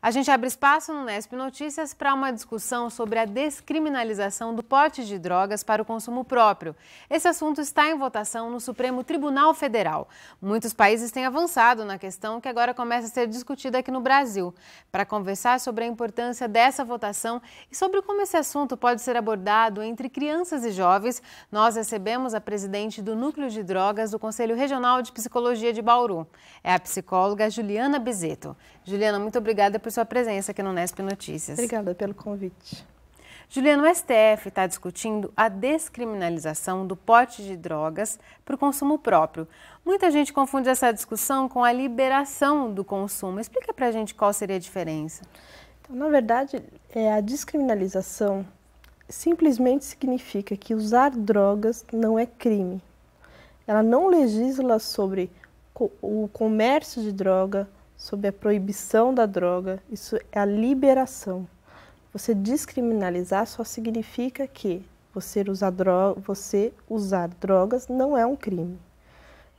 A gente abre espaço no Nesp Notícias para uma discussão sobre a descriminalização do porte de drogas para o consumo próprio. Esse assunto está em votação no Supremo Tribunal Federal. Muitos países têm avançado na questão que agora começa a ser discutida aqui no Brasil. Para conversar sobre a importância dessa votação e sobre como esse assunto pode ser abordado entre crianças e jovens, nós recebemos a presidente do Núcleo de Drogas do Conselho Regional de Psicologia de Bauru. É a psicóloga Juliana Bizetto. Juliana, muito obrigada por sua presença aqui no Nesp Notícias. Obrigada pelo convite. Juliana, o STF está discutindo a descriminalização do porte de drogas para o consumo próprio. Muita gente confunde essa discussão com a liberação do consumo. Explica para a gente qual seria a diferença. Então, na verdade, a descriminalização simplesmente significa que usar drogas não é crime. Ela não legisla sobre o comércio de droga, sobre a proibição da droga, isso é a liberação. Você descriminalizar só significa que você usar drogas não é um crime.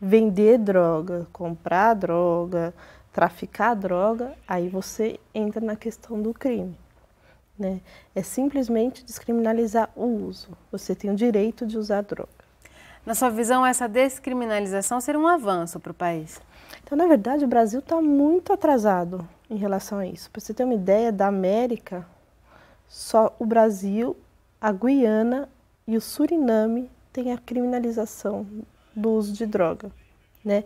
Vender droga, comprar droga, traficar droga, aí você entra na questão do crime, né? É simplesmente descriminalizar o uso. Você tem o direito de usar droga. Na sua visão, essa descriminalização seria um avanço para o país? Então, na verdade, o Brasil está muito atrasado em relação a isso. Para você ter uma ideia, da América, só o Brasil, a Guiana e o Suriname têm a criminalização do uso de droga, né?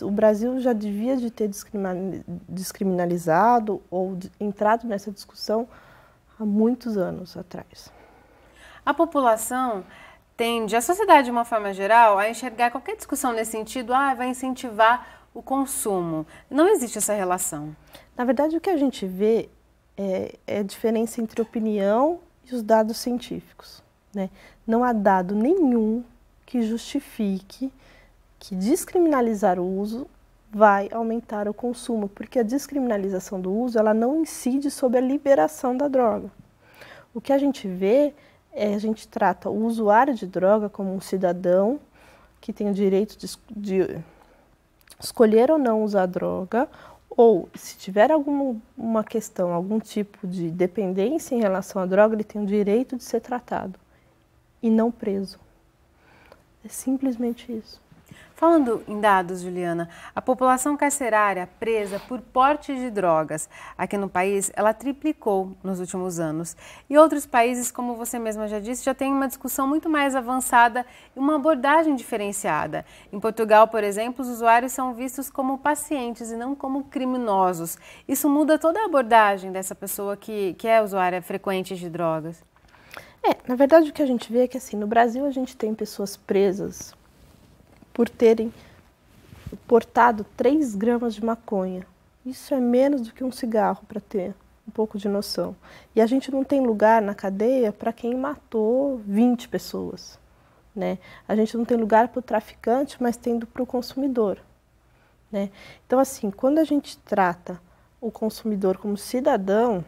O Brasil já devia de ter descriminalizado ou entrado nessa discussão há muitos anos atrás. A população tende, a sociedade de uma forma geral, a enxergar qualquer discussão nesse sentido, vai incentivar o consumo. Não existe essa relação. Na verdade, o que a gente vê é a diferença entre opinião e os dados científicos, né? Não há dado nenhum que justifique que descriminalizar o uso vai aumentar o consumo, porque a descriminalização do uso ela não incide sobre a liberação da droga. O que a gente vê a gente trata o usuário de droga como um cidadão que tem o direito de escolher ou não usar droga, ou se tiver alguma questão, algum tipo de dependência em relação à droga, ele tem o direito de ser tratado e não preso. É simplesmente isso. Falando em dados, Juliana, a população carcerária presa por porte de drogas aqui no país, ela triplicou nos últimos anos. E outros países, como você mesma já disse, já tem uma discussão muito mais avançada e uma abordagem diferenciada. Em Portugal, por exemplo, os usuários são vistos como pacientes e não como criminosos. Isso muda toda a abordagem dessa pessoa que é usuária frequente de drogas. Na verdade, o que a gente vê é que assim, no Brasil a gente tem pessoas presas por terem portado 3 gramas de maconha. Isso é menos do que um cigarro, para ter um pouco de noção. E a gente não tem lugar na cadeia para quem matou 20 pessoas, né? A gente não tem lugar para o traficante, mas tem para o consumidor, né? Então, assim, quando a gente trata o consumidor como cidadão,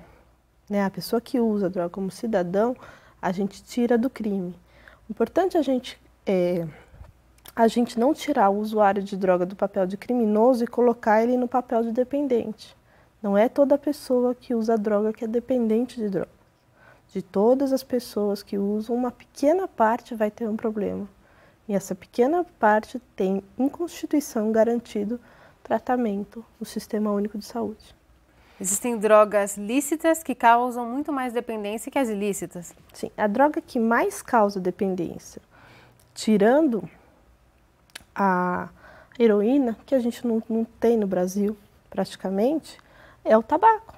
né, a pessoa que usa a droga como cidadão, a gente tira do crime. O importante é a gente não tirar o usuário de droga do papel de criminoso e colocar ele no papel de dependente. Não é toda pessoa que usa droga que é dependente de droga. De todas as pessoas que usam, uma pequena parte vai ter um problema. E essa pequena parte tem, em Constituição, garantido tratamento no Sistema Único de Saúde. Existem drogas lícitas que causam muito mais dependência que as ilícitas? Sim, a droga que mais causa dependência, tirando a heroína, que a gente não tem no Brasil praticamente, é o tabaco.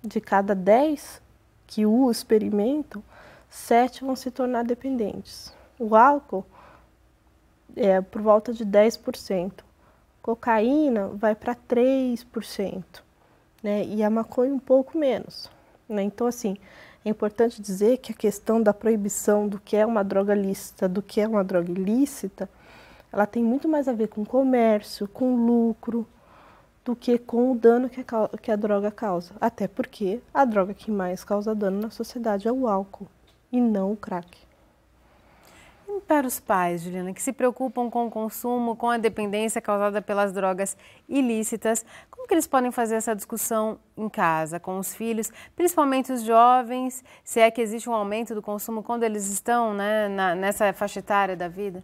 De cada 10 que o experimentam, 7 vão se tornar dependentes. O álcool é por volta de 10%. Cocaína vai para 3%, né? E a maconha um pouco menos, né? Então, assim, é importante dizer que a questão da proibição do que é uma droga lícita, do que é uma droga ilícita, ela tem muito mais a ver com comércio, com lucro, do que com o dano que a droga causa. Até porque a droga que mais causa dano na sociedade é o álcool e não o crack. para os pais, Juliana, que se preocupam com o consumo, com a dependência causada pelas drogas ilícitas, como que eles podem fazer essa discussão em casa, com os filhos, principalmente os jovens, se é que existe um aumento do consumo quando eles estão, né, nessa faixa etária da vida?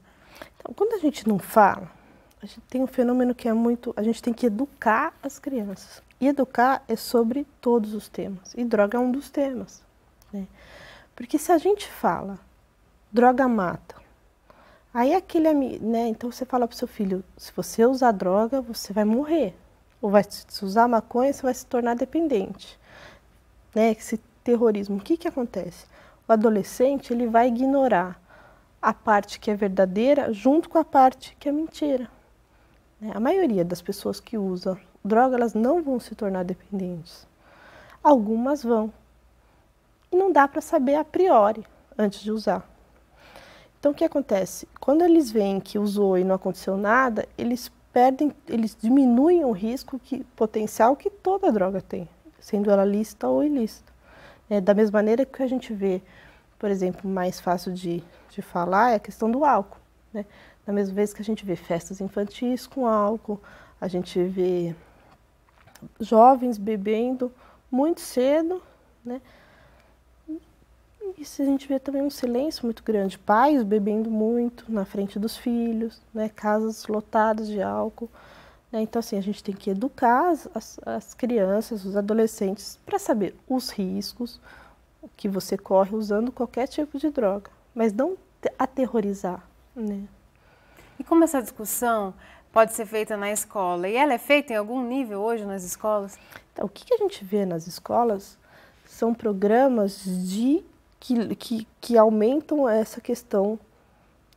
Então, quando a gente não fala, a gente tem um fenômeno que é muito... A gente tem que educar as crianças. E educar é sobre todos os temas. E droga é um dos temas, né? Porque se a gente fala, droga mata, aí aquele, né? Então você fala para o seu filho, se você usar droga, você vai morrer. Ou se usar maconha, você vai se tornar dependente. Né? Esse terrorismo, o que acontece? O adolescente, ele vai ignorar a parte que é verdadeira junto com a parte que é mentira. A maioria das pessoas que usam droga, elas não vão se tornar dependentes. Algumas vão. E não dá para saber a priori, antes de usar. Então, o que acontece? Quando eles veem que usou e não aconteceu nada, eles diminuem o risco potencial que toda droga tem, sendo ela lícita ou ilícita. Da mesma maneira que a gente vê, por exemplo, mais fácil de falar é a questão do álcool, né? Da mesma vez que a gente vê festas infantis com álcool, a gente vê jovens bebendo muito cedo, né? E a gente vê também um silêncio muito grande, pais bebendo muito na frente dos filhos, né? Casas lotadas de álcool, né? Então, assim, a gente tem que educar as crianças, os adolescentes, para saber os riscos que você corre usando qualquer tipo de droga, mas não aterrorizar, né? E como essa discussão pode ser feita na escola? E ela é feita em algum nível hoje nas escolas? Então, o que a gente vê nas escolas são programas que aumentam essa questão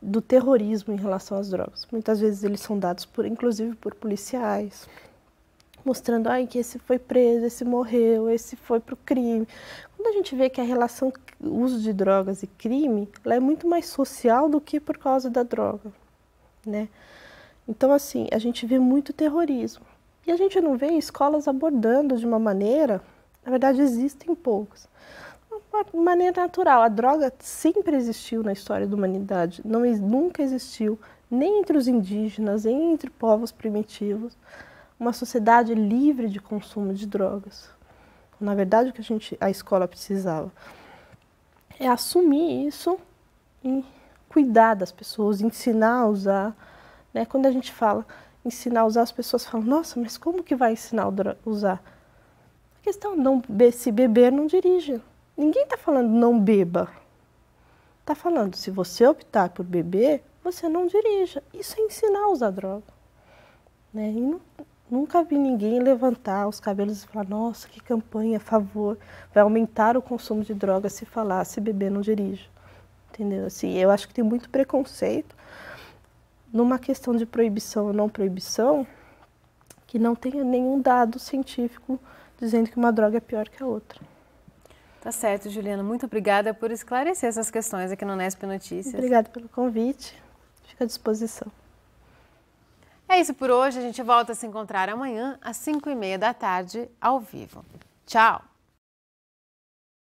do terrorismo em relação às drogas. Muitas vezes eles são dados, inclusive por policiais, mostrando que esse foi preso, esse morreu, esse foi para o crime. Quando a gente vê que a relação uso de drogas e crime, ela é muito mais social do que por causa da droga, né? Então, assim, a gente vê muito terrorismo. E a gente não vê escolas abordando de uma maneira, na verdade existem poucas, de maneira natural. A droga sempre existiu na história da humanidade, nunca existiu, nem entre os indígenas, nem entre povos primitivos, uma sociedade livre de consumo de drogas. Na verdade, o que a escola precisava é assumir isso e cuidar das pessoas, ensinar a usar, né? Quando a gente fala ensinar a usar, as pessoas falam, nossa, mas como que vai ensinar a usar? A questão é se beber, não dirija. Ninguém está falando não beba. Está falando, se você optar por beber, você não dirija. Isso é ensinar a usar droga, né? E nunca vi ninguém levantar os cabelos e falar, nossa, que campanha a favor, vai aumentar o consumo de drogas se falar, se beber, não dirija. Entendeu? Assim, eu acho que tem muito preconceito numa questão de proibição ou não proibição, que não tenha nenhum dado científico dizendo que uma droga é pior que a outra. Tá certo, Juliana. Muito obrigada por esclarecer essas questões aqui no Nesp Notícias. Obrigada pelo convite. Fico à disposição. É isso por hoje. A gente volta a se encontrar amanhã às 5h30 da tarde, ao vivo. Tchau!